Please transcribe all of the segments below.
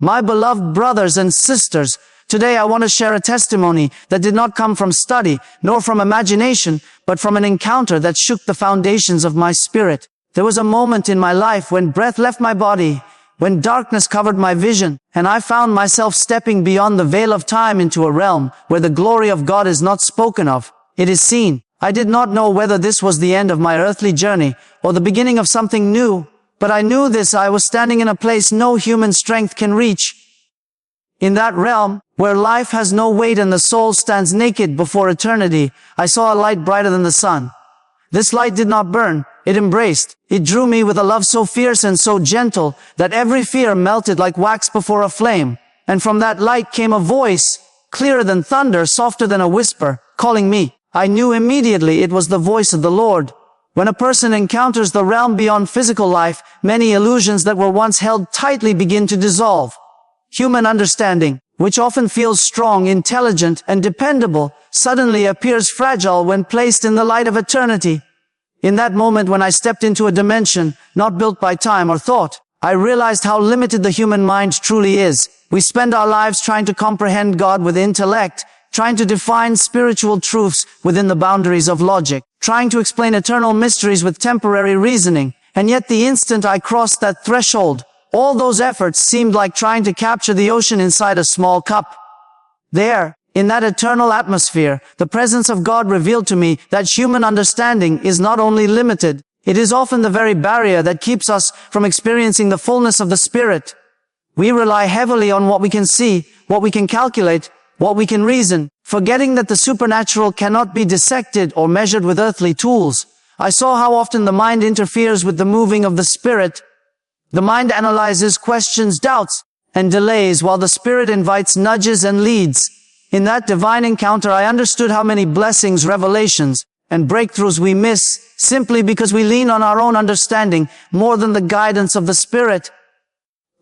My beloved brothers and sisters, today I want to share a testimony that did not come from study, nor from imagination, but from an encounter that shook the foundations of my spirit. There was a moment in my life when breath left my body, when darkness covered my vision, and I found myself stepping beyond the veil of time into a realm where the glory of God is not spoken of, it is seen. I did not know whether this was the end of my earthly journey or the beginning of something new, but I knew this: I was standing in a place no human strength can reach. In that realm, where life has no weight and the soul stands naked before eternity, I saw a light brighter than the sun. This light did not burn, it embraced. It drew me with a love so fierce and so gentle that every fear melted like wax before a flame. And from that light came a voice, clearer than thunder, softer than a whisper, calling me. I knew immediately it was the voice of the Lord. When a person encounters the realm beyond physical life, many illusions that were once held tightly begin to dissolve. Human understanding, which often feels strong, intelligent, and dependable, suddenly appears fragile when placed in the light of eternity. In that moment, when I stepped into a dimension not built by time or thought, I realized how limited the human mind truly is. We spend our lives trying to comprehend God with intellect, trying to define spiritual truths within the boundaries of logic, trying to explain eternal mysteries with temporary reasoning. And yet the instant I crossed that threshold, all those efforts seemed like trying to capture the ocean inside a small cup. There, in that eternal atmosphere, the presence of God revealed to me that human understanding is not only limited, it is often the very barrier that keeps us from experiencing the fullness of the Spirit. We rely heavily on what we can see, what we can calculate, what we can reason, forgetting that the supernatural cannot be dissected or measured with earthly tools. I saw how often the mind interferes with the moving of the Spirit. The mind analyzes, questions, doubts, and delays, while the Spirit invites, nudges, and leads. In that divine encounter, I understood how many blessings, revelations, and breakthroughs we miss simply because we lean on our own understanding more than the guidance of the Spirit.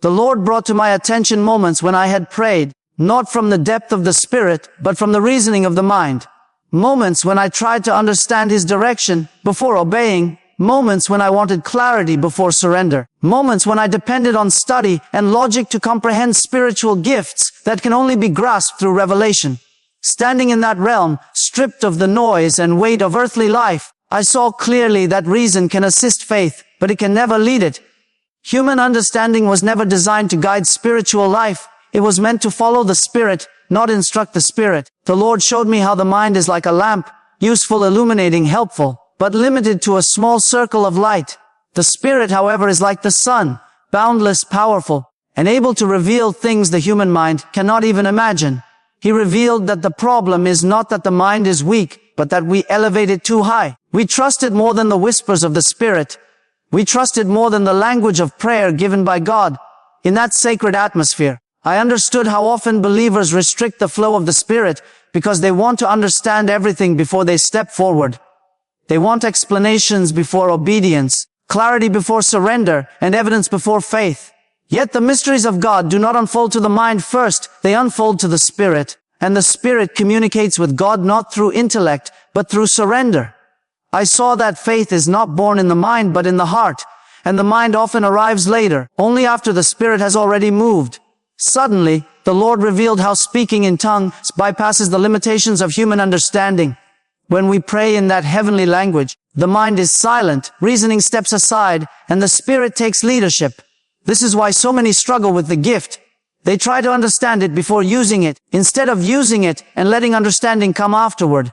The Lord brought to my attention moments when I had prayed, not from the depth of the Spirit, but from the reasoning of the mind. Moments when I tried to understand His direction before obeying. Moments when I wanted clarity before surrender. Moments when I depended on study and logic to comprehend spiritual gifts that can only be grasped through revelation. Standing in that realm, stripped of the noise and weight of earthly life, I saw clearly that reason can assist faith, but it can never lead it. Human understanding was never designed to guide spiritual life. It was meant to follow the Spirit, not instruct the Spirit. The Lord showed me how the mind is like a lamp, useful, illuminating, helpful, but limited to a small circle of light. The Spirit, however, is like the sun, boundless, powerful, and able to reveal things the human mind cannot even imagine. He revealed that the problem is not that the mind is weak, but that we elevate it too high. We trust it more than the whispers of the Spirit. We trust it more than the language of prayer given by God. In that sacred atmosphere, I understood how often believers restrict the flow of the Spirit because they want to understand everything before they step forward. They want explanations before obedience, clarity before surrender, and evidence before faith. Yet the mysteries of God do not unfold to the mind first, they unfold to the Spirit. And the Spirit communicates with God not through intellect, but through surrender. I saw that faith is not born in the mind, but in the heart, and the mind often arrives later, only after the Spirit has already moved. Suddenly, the Lord revealed how speaking in tongues bypasses the limitations of human understanding. When we pray in that heavenly language, the mind is silent, reasoning steps aside, and the Spirit takes leadership. This is why so many struggle with the gift. They try to understand it before using it, instead of using it and letting understanding come afterward.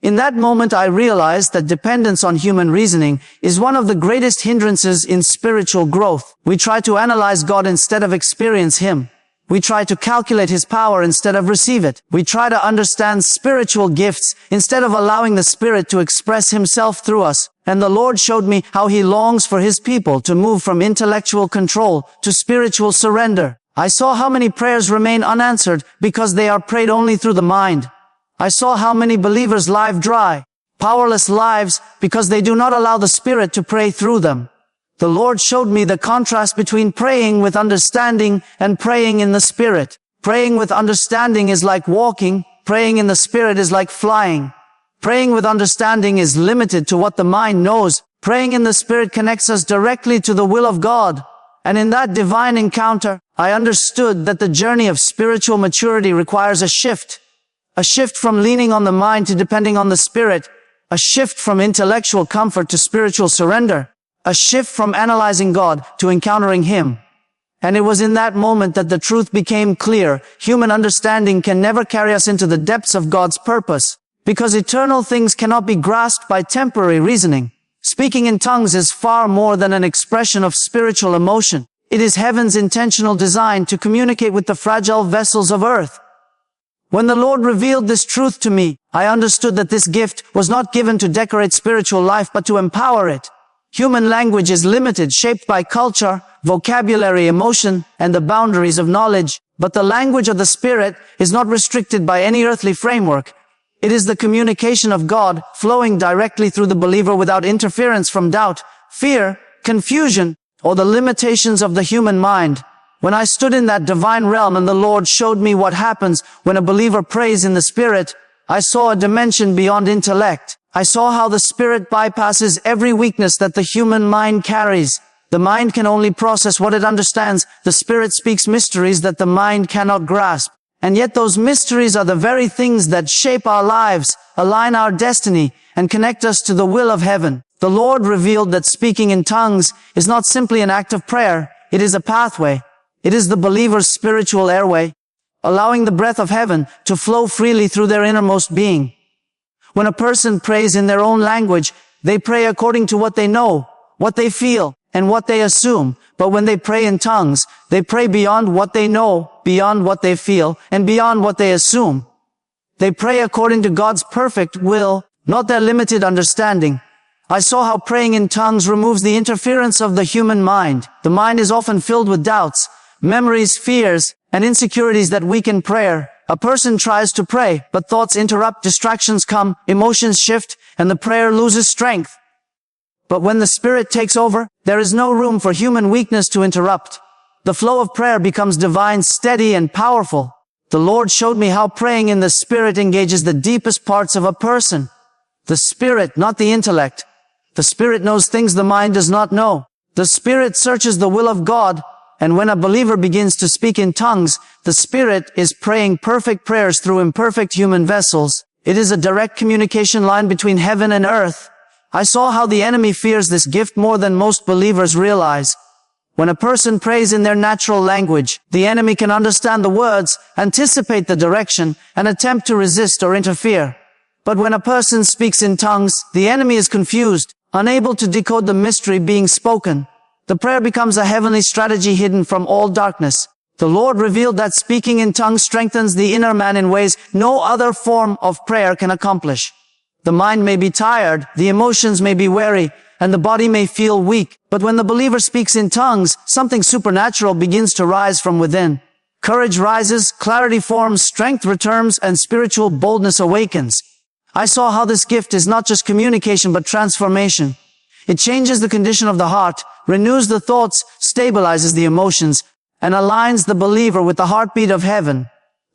In that moment, I realized that dependence on human reasoning is one of the greatest hindrances in spiritual growth. We try to analyze God instead of experience Him. We try to calculate His power instead of receive it. We try to understand spiritual gifts instead of allowing the Spirit to express Himself through us. And the Lord showed me how He longs for His people to move from intellectual control to spiritual surrender. I saw how many prayers remain unanswered because they are prayed only through the mind. I saw how many believers live dry, powerless lives because they do not allow the Spirit to pray through them. The Lord showed me the contrast between praying with understanding and praying in the Spirit. Praying with understanding is like walking. Praying in the Spirit is like flying. Praying with understanding is limited to what the mind knows. Praying in the Spirit connects us directly to the will of God. And in that divine encounter, I understood that the journey of spiritual maturity requires a shift from leaning on the mind to depending on the Spirit, a shift from intellectual comfort to spiritual surrender, a shift from analyzing God to encountering Him. And it was in that moment that the truth became clear. Human understanding can never carry us into the depths of God's purpose, because eternal things cannot be grasped by temporary reasoning. Speaking in tongues is far more than an expression of spiritual emotion. It is heaven's intentional design to communicate with the fragile vessels of earth. When the Lord revealed this truth to me, I understood that this gift was not given to decorate spiritual life, but to empower it. Human language is limited, shaped by culture, vocabulary, emotion, and the boundaries of knowledge. But the language of the Spirit is not restricted by any earthly framework. It is the communication of God flowing directly through the believer without interference from doubt, fear, confusion, or the limitations of the human mind. When I stood in that divine realm and the Lord showed me what happens when a believer prays in the Spirit, I saw a dimension beyond intellect. I saw how the Spirit bypasses every weakness that the human mind carries. The mind can only process what it understands. The Spirit speaks mysteries that the mind cannot grasp. And yet those mysteries are the very things that shape our lives, align our destiny, and connect us to the will of heaven. The Lord revealed that speaking in tongues is not simply an act of prayer. It is a pathway. It is the believer's spiritual airway, allowing the breath of heaven to flow freely through their innermost being. When a person prays in their own language, they pray according to what they know, what they feel, and what they assume. But when they pray in tongues, they pray beyond what they know, beyond what they feel, and beyond what they assume. They pray according to God's perfect will, not their limited understanding. I saw how praying in tongues removes the interference of the human mind. The mind is often filled with doubts, memories, fears, and insecurities that weaken prayer. A person tries to pray, but thoughts interrupt, distractions come, emotions shift, and the prayer loses strength. But when the Spirit takes over, there is no room for human weakness to interrupt. The flow of prayer becomes divine, steady, and powerful. The Lord showed me how praying in the Spirit engages the deepest parts of a person. The Spirit, not the intellect. The Spirit knows things the mind does not know. The Spirit searches the will of God, and when a believer begins to speak in tongues, the Spirit is praying perfect prayers through imperfect human vessels. It is a direct communication line between heaven and earth. I saw how the enemy fears this gift more than most believers realize. When a person prays in their natural language, the enemy can understand the words, anticipate the direction, and attempt to resist or interfere. But when a person speaks in tongues, the enemy is confused, unable to decode the mystery being spoken. The prayer becomes a heavenly strategy hidden from all darkness. The Lord revealed that speaking in tongues strengthens the inner man in ways no other form of prayer can accomplish. The mind may be tired, the emotions may be weary, and the body may feel weak. But when the believer speaks in tongues, something supernatural begins to rise from within. Courage rises, clarity forms, strength returns, and spiritual boldness awakens. I saw how this gift is not just communication but transformation. It changes the condition of the heart, renews the thoughts, stabilizes the emotions, and aligns the believer with the heartbeat of heaven.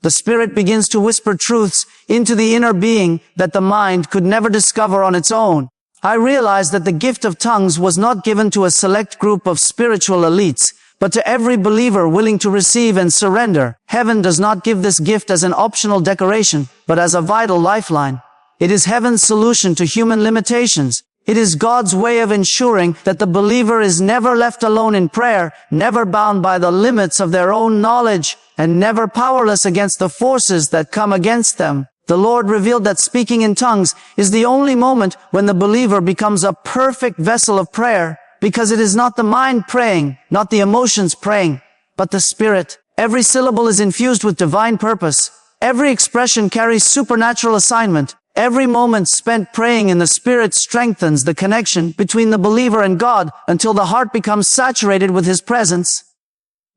The Spirit begins to whisper truths into the inner being that the mind could never discover on its own. I realized that the gift of tongues was not given to a select group of spiritual elites, but to every believer willing to receive and surrender. Heaven does not give this gift as an optional decoration, but as a vital lifeline. It is heaven's solution to human limitations. It is God's way of ensuring that the believer is never left alone in prayer, never bound by the limits of their own knowledge, and never powerless against the forces that come against them. The Lord revealed that speaking in tongues is the only moment when the believer becomes a perfect vessel of prayer, because it is not the mind praying, not the emotions praying, but the Spirit. Every syllable is infused with divine purpose. Every expression carries supernatural assignment. Every moment spent praying in the Spirit strengthens the connection between the believer and God until the heart becomes saturated with His presence.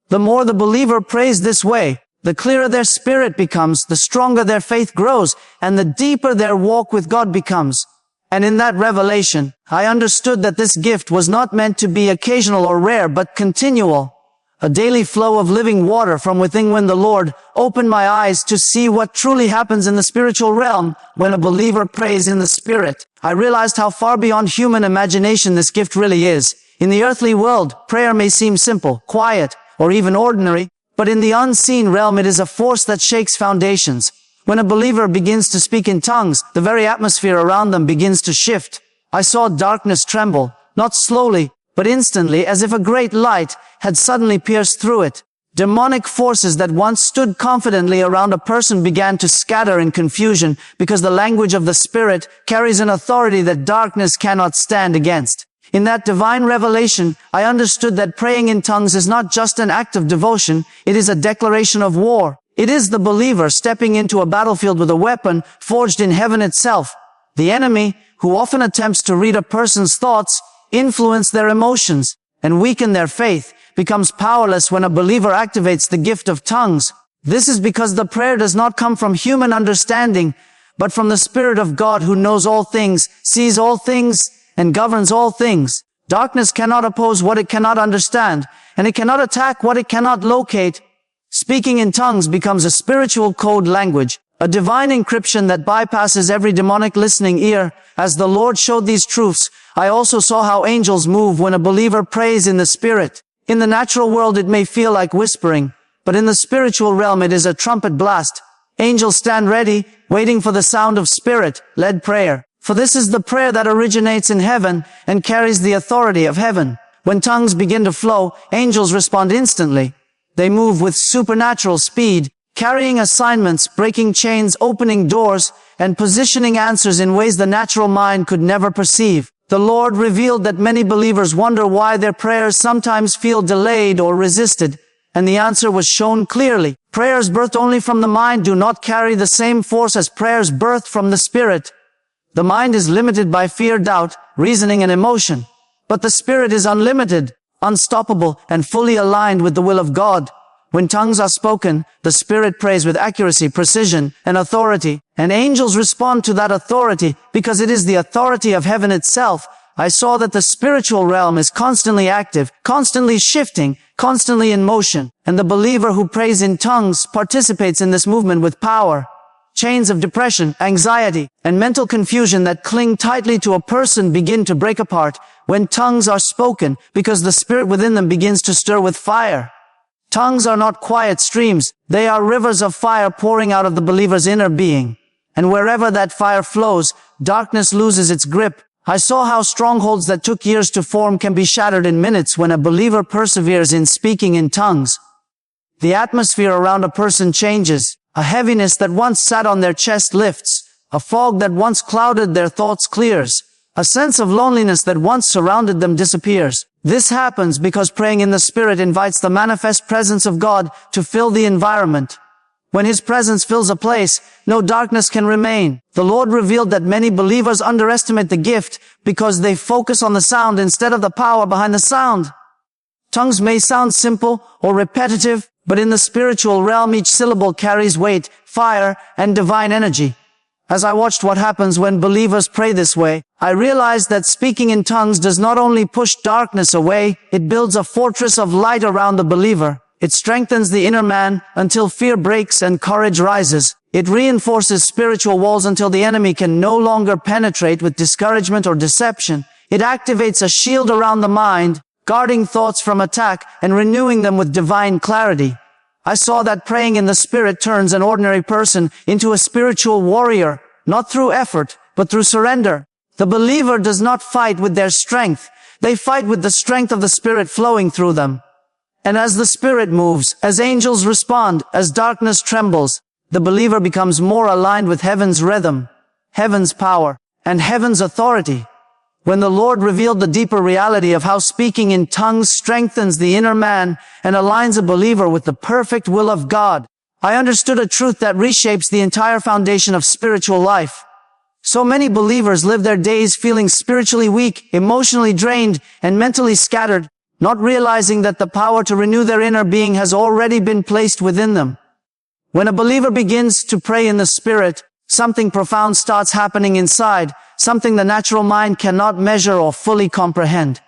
The more the believer prays this way, the clearer their spirit becomes, the stronger their faith grows, and the deeper their walk with God becomes. And in that revelation, I understood that this gift was not meant to be occasional or rare, but continual. A daily flow of living water from within. When the Lord opened my eyes to see what truly happens in the spiritual realm when a believer prays in the Spirit, I realized how far beyond human imagination this gift really is. In the earthly world, prayer may seem simple, quiet, or even ordinary, But in the unseen realm, it is a force that shakes foundations. When a believer begins to speak in tongues, the very atmosphere around them begins to shift. I saw darkness tremble, not slowly, but instantly, as if a great light had suddenly pierced through it. Demonic forces that once stood confidently around a person began to scatter in confusion because the language of the Spirit carries an authority that darkness cannot stand against. In that divine revelation, I understood that praying in tongues is not just an act of devotion, it is a declaration of war. It is the believer stepping into a battlefield with a weapon forged in heaven itself. The enemy, who often attempts to read a person's thoughts, influence their emotions, and weaken their faith, becomes powerless when a believer activates the gift of tongues. This is because the prayer does not come from human understanding, but from the Spirit of God who knows all things, sees all things, and governs all things. Darkness cannot oppose what it cannot understand, and it cannot attack what it cannot locate. Speaking in tongues becomes a spiritual code language, a divine encryption that bypasses every demonic listening ear. As the Lord showed these truths, I also saw how angels move when a believer prays in the Spirit. In the natural world, it may feel like whispering, but in the spiritual realm, it is a trumpet blast. Angels stand ready, waiting for the sound of Spirit-led prayer. For this is the prayer that originates in heaven and carries the authority of heaven. When tongues begin to flow, angels respond instantly. They move with supernatural speed, carrying assignments, breaking chains, opening doors, and positioning answers in ways the natural mind could never perceive. The Lord revealed that many believers wonder why their prayers sometimes feel delayed or resisted, and the answer was shown clearly. Prayers birthed only from the mind do not carry the same force as prayers birthed from the Spirit. The mind is limited by fear, doubt, reasoning, and emotion, but the Spirit is unlimited, unstoppable, and fully aligned with the will of God. When tongues are spoken, the Spirit prays with accuracy, precision, and authority, and angels respond to that authority because it is the authority of heaven itself. I saw that the spiritual realm is constantly active, constantly shifting, constantly in motion, and the believer who prays in tongues participates in this movement with power. Chains of depression, anxiety, and mental confusion that cling tightly to a person begin to break apart when tongues are spoken because the Spirit within them begins to stir with fire. Tongues are not quiet streams. They are rivers of fire pouring out of the believer's inner being. And wherever that fire flows, darkness loses its grip. I saw how strongholds that took years to form can be shattered in minutes when a believer perseveres in speaking in tongues. The atmosphere around a person changes. A heaviness that once sat on their chest lifts. A fog that once clouded their thoughts clears. A sense of loneliness that once surrounded them disappears. This happens because praying in the Spirit invites the manifest presence of God to fill the environment. When His presence fills a place, no darkness can remain. The Lord revealed that many believers underestimate the gift because they focus on the sound instead of the power behind the sound. Tongues may sound simple or repetitive, but in the spiritual realm, each syllable carries weight, fire, and divine energy. As I watched what happens when believers pray this way, I realized that speaking in tongues does not only push darkness away, it builds a fortress of light around the believer. It strengthens the inner man until fear breaks and courage rises. It reinforces spiritual walls until the enemy can no longer penetrate with discouragement or deception. It activates a shield around the mind, guarding thoughts from attack and renewing them with divine clarity. I saw that praying in the Spirit turns an ordinary person into a spiritual warrior, not through effort, but through surrender. The believer does not fight with their strength. They fight with the strength of the Spirit flowing through them. And as the Spirit moves, as angels respond, as darkness trembles, the believer becomes more aligned with heaven's rhythm, heaven's power, and heaven's authority. When the Lord revealed the deeper reality of how speaking in tongues strengthens the inner man and aligns a believer with the perfect will of God, I understood a truth that reshapes the entire foundation of spiritual life. So many believers live their days feeling spiritually weak, emotionally drained, and mentally scattered, not realizing that the power to renew their inner being has already been placed within them. When a believer begins to pray in the Spirit, something profound starts happening inside, something the natural mind cannot measure or fully comprehend.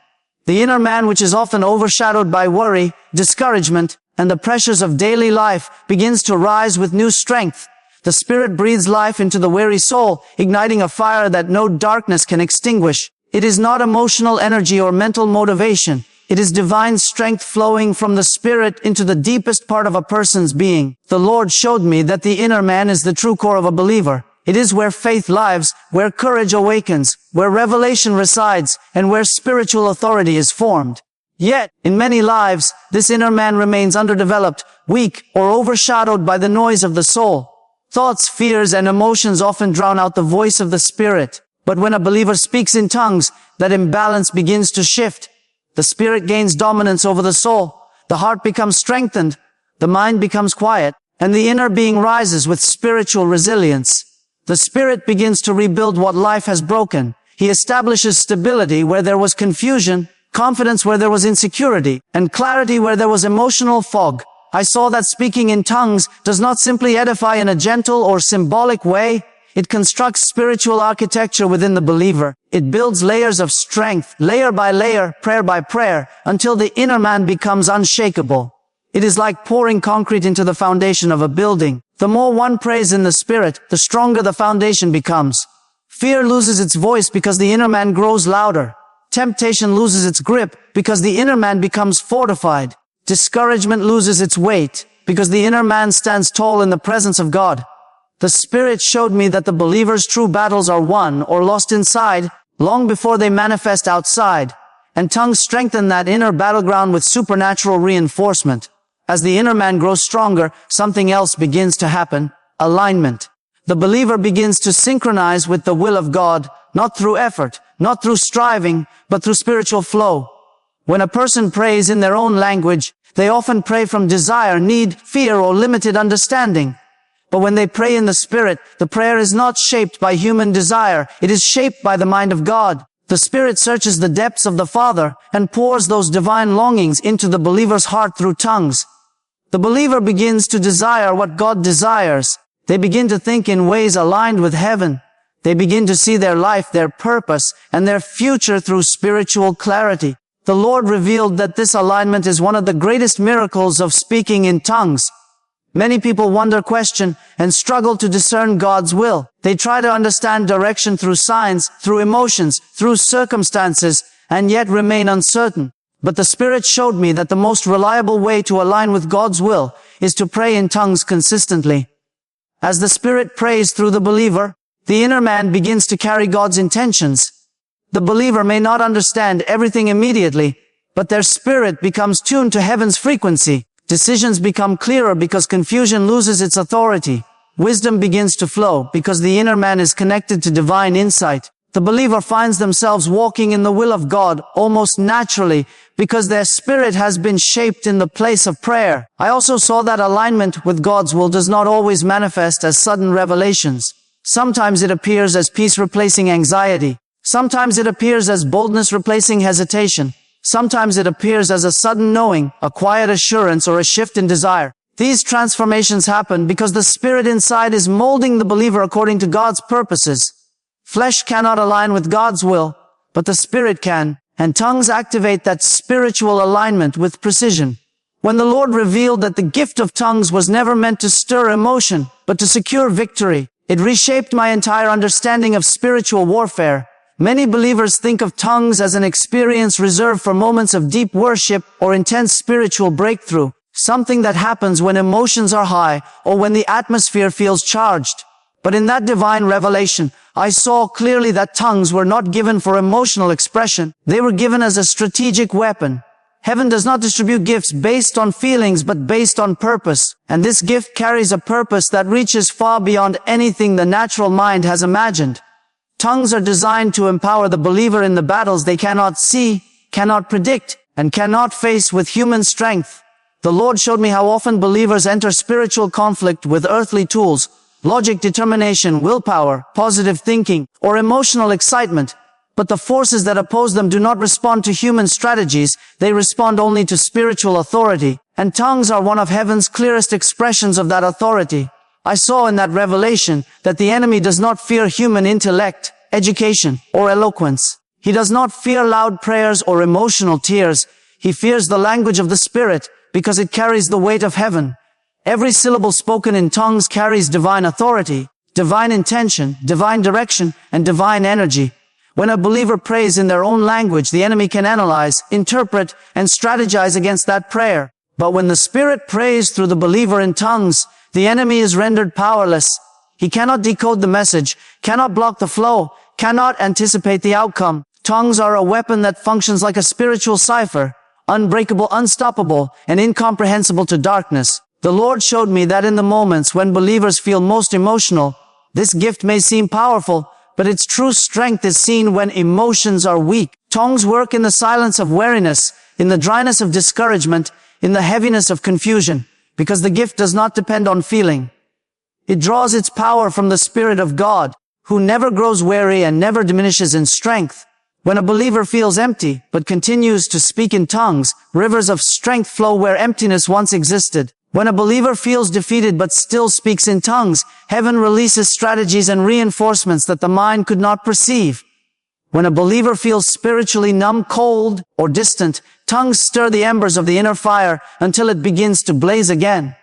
The inner man, which is often overshadowed by worry, discouragement, and the pressures of daily life, begins to rise with new strength. The Spirit breathes life into the weary soul, igniting a fire that no darkness can extinguish. It is not emotional energy or mental motivation. It is divine strength flowing from the Spirit into the deepest part of a person's being. The Lord showed me that the inner man is the true core of a believer. It is where faith lives, where courage awakens, where revelation resides, and where spiritual authority is formed. Yet, in many lives, this inner man remains underdeveloped, weak, or overshadowed by the noise of the soul. Thoughts, fears, and emotions often drown out the voice of the Spirit. But when a believer speaks in tongues, that imbalance begins to shift. The Spirit gains dominance over the soul. The heart becomes strengthened. The mind becomes quiet. And the inner being rises with spiritual resilience. The Spirit begins to rebuild what life has broken. He establishes stability where there was confusion, confidence where there was insecurity, and clarity where there was emotional fog. I saw that speaking in tongues does not simply edify in a gentle or symbolic way. It constructs spiritual architecture within the believer. It builds layers of strength, layer by layer, prayer by prayer, until the inner man becomes unshakable. It is like pouring concrete into the foundation of a building. The more one prays in the Spirit, the stronger the foundation becomes. Fear loses its voice because the inner man grows louder. Temptation loses its grip because the inner man becomes fortified. Discouragement loses its weight because the inner man stands tall in the presence of God. The Spirit showed me that the believer's true battles are won or lost inside long before they manifest outside, and tongues strengthen that inner battleground with supernatural reinforcement. As the inner man grows stronger, something else begins to happen: alignment. The believer begins to synchronize with the will of God, not through effort, not through striving, but through spiritual flow. When a person prays in their own language, they often pray from desire, need, fear, or limited understanding. But when they pray in the Spirit, the prayer is not shaped by human desire. It is shaped by the mind of God. The Spirit searches the depths of the Father and pours those divine longings into the believer's heart through tongues. The believer begins to desire what God desires. They begin to think in ways aligned with heaven. They begin to see their life, their purpose, and their future through spiritual clarity. The Lord revealed that this alignment is one of the greatest miracles of speaking in tongues. Many people wonder, question, and struggle to discern God's will. They try to understand direction through signs, through emotions, through circumstances, and yet remain uncertain. But the Spirit showed me that the most reliable way to align with God's will is to pray in tongues consistently. As the Spirit prays through the believer, the inner man begins to carry God's intentions. The believer may not understand everything immediately, but their spirit becomes tuned to heaven's frequency. Decisions become clearer because confusion loses its authority. Wisdom begins to flow because the inner man is connected to divine insight. The believer finds themselves walking in the will of God almost naturally because their spirit has been shaped in the place of prayer. I also saw that alignment with God's will does not always manifest as sudden revelations. Sometimes it appears as peace replacing anxiety. Sometimes it appears as boldness replacing hesitation. Sometimes it appears as a sudden knowing, a quiet assurance, or a shift in desire. These transformations happen because the Spirit inside is molding the believer according to God's purposes. Flesh cannot align with God's will, but the Spirit can, and tongues activate that spiritual alignment with precision. When the Lord revealed that the gift of tongues was never meant to stir emotion, but to secure victory, it reshaped my entire understanding of spiritual warfare. Many believers think of tongues as an experience reserved for moments of deep worship or intense spiritual breakthrough, something that happens when emotions are high or when the atmosphere feels charged. But in that divine revelation, I saw clearly that tongues were not given for emotional expression. They were given as a strategic weapon. Heaven does not distribute gifts based on feelings, but based on purpose. And this gift carries a purpose that reaches far beyond anything the natural mind has imagined. Tongues are designed to empower the believer in the battles they cannot see, cannot predict, and cannot face with human strength. The Lord showed me how often believers enter spiritual conflict with earthly tools, logic, determination, willpower, positive thinking, or emotional excitement. But the forces that oppose them do not respond to human strategies, they respond only to spiritual authority. And tongues are one of heaven's clearest expressions of that authority. I saw in that revelation that the enemy does not fear human intellect, education, or eloquence. He does not fear loud prayers or emotional tears. He fears the language of the Spirit because it carries the weight of heaven. Every syllable spoken in tongues carries divine authority, divine intention, divine direction, and divine energy. When a believer prays in their own language, the enemy can analyze, interpret, and strategize against that prayer. But when the Spirit prays through the believer in tongues, the enemy is rendered powerless. He cannot decode the message, cannot block the flow, cannot anticipate the outcome. Tongues are a weapon that functions like a spiritual cipher, unbreakable, unstoppable, and incomprehensible to darkness. The Lord showed me that in the moments when believers feel most emotional, this gift may seem powerful, but its true strength is seen when emotions are weak. Tongues work in the silence of weariness, in the dryness of discouragement, in the heaviness of confusion, because the gift does not depend on feeling. It draws its power from the Spirit of God, who never grows weary and never diminishes in strength. When a believer feels empty, but continues to speak in tongues, rivers of strength flow where emptiness once existed. When a believer feels defeated but still speaks in tongues, heaven releases strategies and reinforcements that the mind could not perceive. When a believer feels spiritually numb, cold, or distant, tongues stir the embers of the inner fire until it begins to blaze again.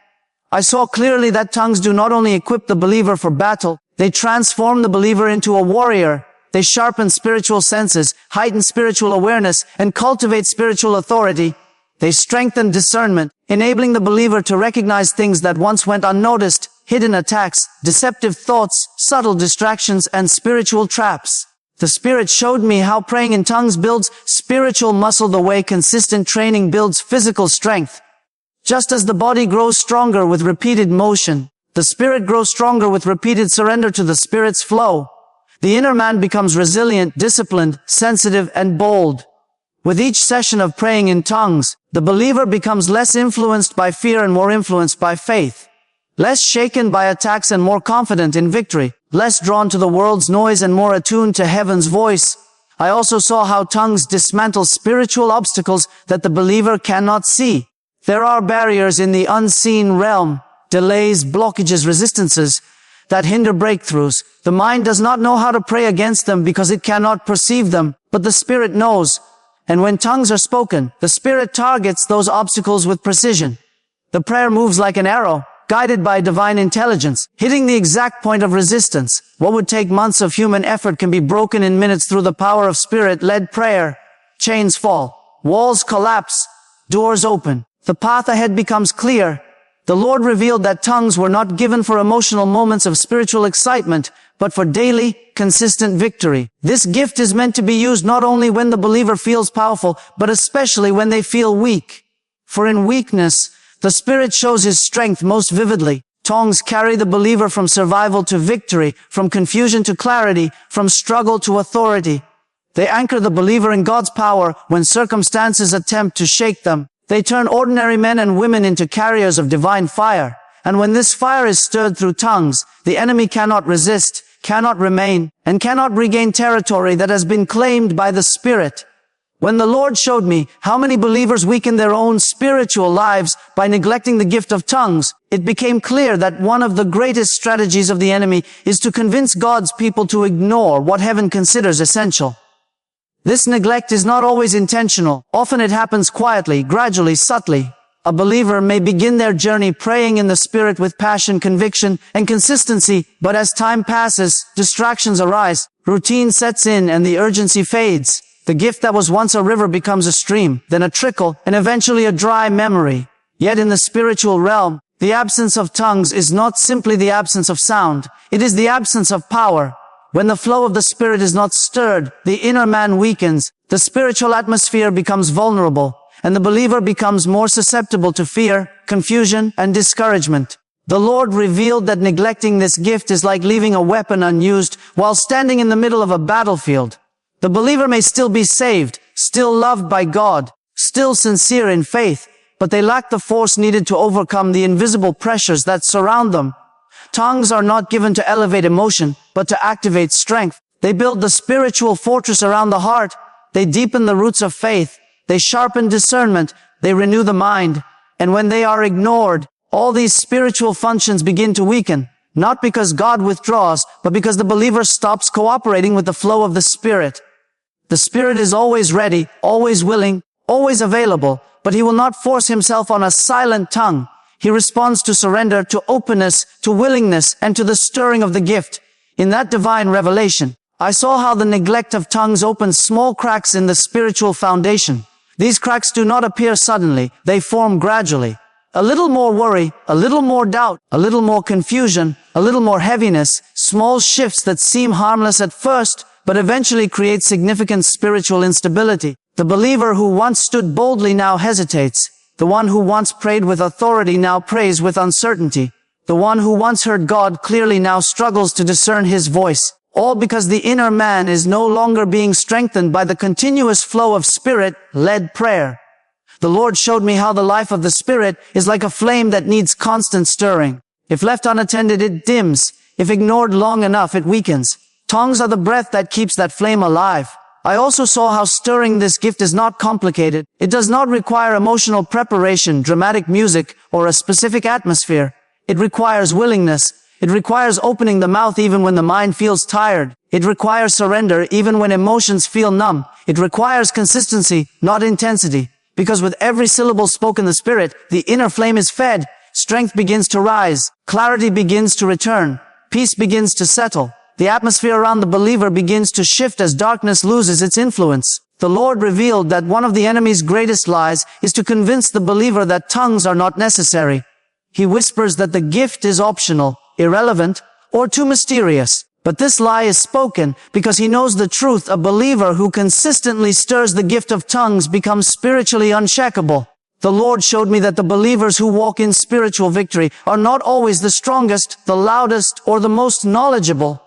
I saw clearly that tongues do not only equip the believer for battle, they transform the believer into a warrior. They sharpen spiritual senses, heighten spiritual awareness, and cultivate spiritual authority. They strengthen discernment, enabling the believer to recognize things that once went unnoticed, hidden attacks, deceptive thoughts, subtle distractions, and spiritual traps. The Spirit showed me how praying in tongues builds spiritual muscle the way consistent training builds physical strength. Just as the body grows stronger with repeated motion, the Spirit grows stronger with repeated surrender to the Spirit's flow. The inner man becomes resilient, disciplined, sensitive, and bold. With each session of praying in tongues, the believer becomes less influenced by fear and more influenced by faith. Less shaken by attacks and more confident in victory. Less drawn to the world's noise and more attuned to heaven's voice. I also saw how tongues dismantle spiritual obstacles that the believer cannot see. There are barriers in the unseen realm, delays, blockages, resistances that hinder breakthroughs. The mind does not know how to pray against them because it cannot perceive them, but the Spirit knows. And when tongues are spoken, the Spirit targets those obstacles with precision. The prayer moves like an arrow, guided by divine intelligence, hitting the exact point of resistance. What would take months of human effort can be broken in minutes through the power of Spirit-led prayer. Chains fall, walls collapse, doors open. The path ahead becomes clear. The Lord revealed that tongues were not given for emotional moments of spiritual excitement, but for daily, consistent victory. This gift is meant to be used not only when the believer feels powerful, but especially when they feel weak. For in weakness, the Spirit shows His strength most vividly. Tongues carry the believer from survival to victory, from confusion to clarity, from struggle to authority. They anchor the believer in God's power when circumstances attempt to shake them. They turn ordinary men and women into carriers of divine fire. And when this fire is stirred through tongues, the enemy cannot resist, cannot remain, and cannot regain territory that has been claimed by the Spirit. When the Lord showed me how many believers weaken their own spiritual lives by neglecting the gift of tongues, it became clear that one of the greatest strategies of the enemy is to convince God's people to ignore what heaven considers essential. This neglect is not always intentional. Often it happens quietly, gradually, subtly. A believer may begin their journey praying in the Spirit with passion, conviction, and consistency, but as time passes, distractions arise, routine sets in, and the urgency fades. The gift that was once a river becomes a stream, then a trickle, and eventually a dry memory. Yet in the spiritual realm, the absence of tongues is not simply the absence of sound. It is the absence of power. When the flow of the Spirit is not stirred, the inner man weakens, the spiritual atmosphere becomes vulnerable, and the believer becomes more susceptible to fear, confusion, and discouragement. The Lord revealed that neglecting this gift is like leaving a weapon unused while standing in the middle of a battlefield. The believer may still be saved, still loved by God, still sincere in faith, but they lack the force needed to overcome the invisible pressures that surround them. Tongues are not given to elevate emotion, but to activate strength. They build the spiritual fortress around the heart. They deepen the roots of faith. They sharpen discernment. They renew the mind. And when they are ignored, all these spiritual functions begin to weaken. Not because God withdraws, but because the believer stops cooperating with the flow of the Spirit. The Spirit is always ready, always willing, always available, but He will not force Himself on a silent tongue. He responds to surrender, to openness, to willingness, and to the stirring of the gift. In that divine revelation, I saw how the neglect of tongues opens small cracks in the spiritual foundation. These cracks do not appear suddenly, they form gradually. A little more worry, a little more doubt, a little more confusion, a little more heaviness, small shifts that seem harmless at first, but eventually create significant spiritual instability. The believer who once stood boldly now hesitates. The one who once prayed with authority now prays with uncertainty. The one who once heard God clearly now struggles to discern His voice. All because the inner man is no longer being strengthened by the continuous flow of Spirit-led prayer. The Lord showed me how the life of the Spirit is like a flame that needs constant stirring. If left unattended, it dims. If ignored long enough, it weakens. Tongues are the breath that keeps that flame alive. I also saw how stirring this gift is not complicated. It does not require emotional preparation, dramatic music, or a specific atmosphere. It requires willingness. It requires opening the mouth even when the mind feels tired. It requires surrender even when emotions feel numb. It requires consistency, not intensity. Because with every syllable spoken in the Spirit, the inner flame is fed, strength begins to rise, clarity begins to return, peace begins to settle. The atmosphere around the believer begins to shift as darkness loses its influence. The Lord revealed that one of the enemy's greatest lies is to convince the believer that tongues are not necessary. He whispers that the gift is optional, irrelevant, or too mysterious. But this lie is spoken because he knows the truth. A believer who consistently stirs the gift of tongues becomes spiritually unshakable. The Lord showed me that the believers who walk in spiritual victory are not always the strongest, the loudest, or the most knowledgeable.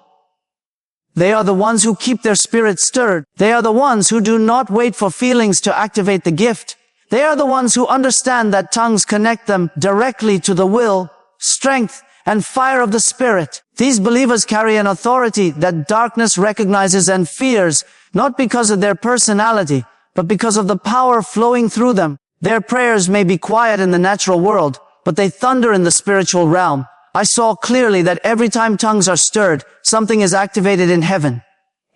They are the ones who keep their spirit stirred. They are the ones who do not wait for feelings to activate the gift. They are the ones who understand that tongues connect them directly to the will, strength, and fire of the Spirit. These believers carry an authority that darkness recognizes and fears, not because of their personality, but because of the power flowing through them. Their prayers may be quiet in the natural world, but they thunder in the spiritual realm. I saw clearly that every time tongues are stirred, something is activated in heaven.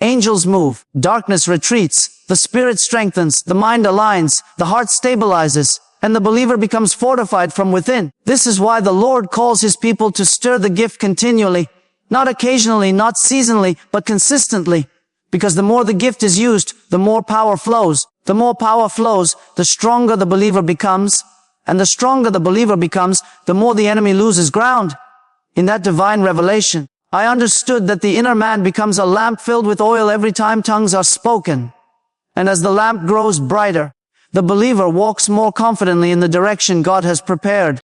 Angels move, darkness retreats, the Spirit strengthens, the mind aligns, the heart stabilizes, and the believer becomes fortified from within. This is why the Lord calls His people to stir the gift continually, not occasionally, not seasonally, but consistently. Because the more the gift is used, the more power flows. The more power flows, the stronger the believer becomes. And the stronger the believer becomes, the more the enemy loses ground. In that divine revelation, I understood that the inner man becomes a lamp filled with oil every time tongues are spoken. And as the lamp grows brighter, the believer walks more confidently in the direction God has prepared.